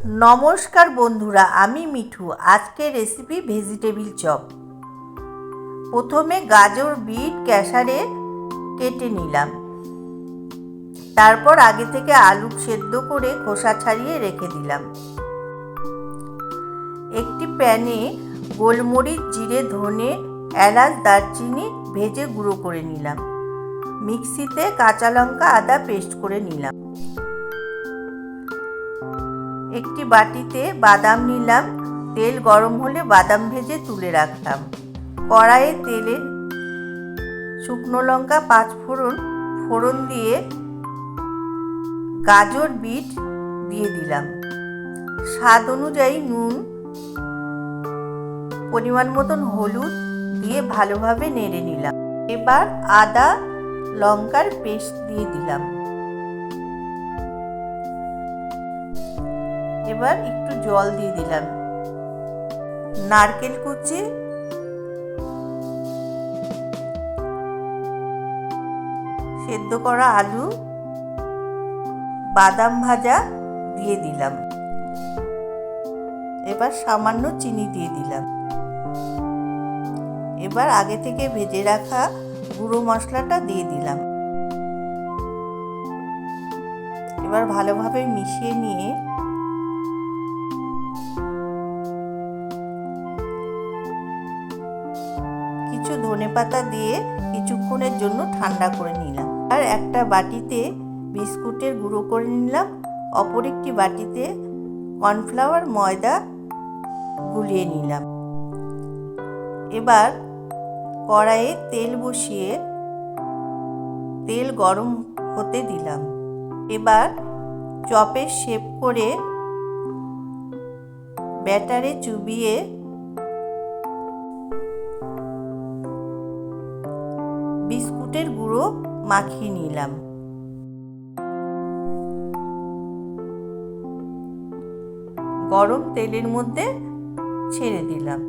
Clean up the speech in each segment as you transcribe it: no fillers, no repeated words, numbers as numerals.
নমস্কার বন্ধুরা, আমি মিঠু। আজকে রেসিপি ভেজিটেবিল চপ। প্রথমে গাজর, বিট, ক্যাশারে কেটে নিলাম। তারপর আগে থেকে আলু সেদ্ধ করে খোসা ছাড়িয়ে রেখে দিলাম। একটি প্যানে গোলমরিচ, জিরে, ধনে, এলাচ, দারচিনি ভেজে গুঁড়ো করে নিলাম। মিক্সিতে কাঁচা লঙ্কা, আদা পেস্ট করে নিলাম। একটি বাটিতে বাদাম নিলাম। তেল গরম হলে বাদাম ভেজে তুলে রাখলাম। কড়াইয়ে তেলে শুকনো লঙ্কা, ফোড়ন দিয়ে গাজর, বিট দিয়ে দিলাম। স্বাদ অনুযায়ী নুন, পরিমাণ মতন হলুদ দিয়ে ভালোভাবে নেড়ে নিলাম। এবার আদা লঙ্কার পেস্ট দিয়ে দিলাম। এবার একটু জল দিয়ে দিলাম। নারকেল কুচি, সেদ্ধ করা আলু, বাদাম ভাজা দিয়ে দিলাম। এবার সামান্য চিনি দিয়ে দিলাম। এবার আগে থেকে ভেজে রাখা গুঁড়ো মশলাটা দিয়ে দিলাম। এবার ভালোভাবে মিশিয়ে নিয়ে কিছু ধনেপাতা দিয়ে কিছুক্ষণের জন্য ঠান্ডা করে নিলাম। আর একটা বাটিতে বিস্কুটের গুঁড়ো করে নিলাম। অপর একটি বাটিতে কর্নফ্লাওয়ার, ময়দা গুলিয়ে নিলাম। এবার কড়াইয়ে তেল বসিয়ে তেল গরম হতে দিলাম। এবার চপের শেপ করে ব্যাটারে চুবিয়ে বিস্কুটের গুঁড়ো মাখিয়ে নিলাম। গরম তেলের মধ্যে ছেড়ে দিলাম।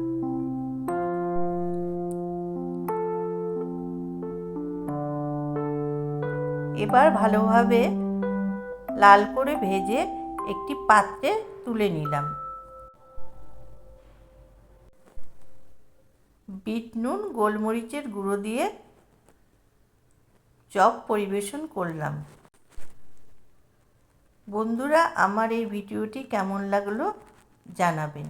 এবার ভালোভাবে লাল করে ভেজে একটি পাত্রে তুলে নিলাম। বিট নুন, গোলমরিচের গুঁড়ো দিয়ে চপ পরিবেশন করলাম। বন্ধুরা, আমার এই ভিডিওটি কেমন লাগলো জানাবেন।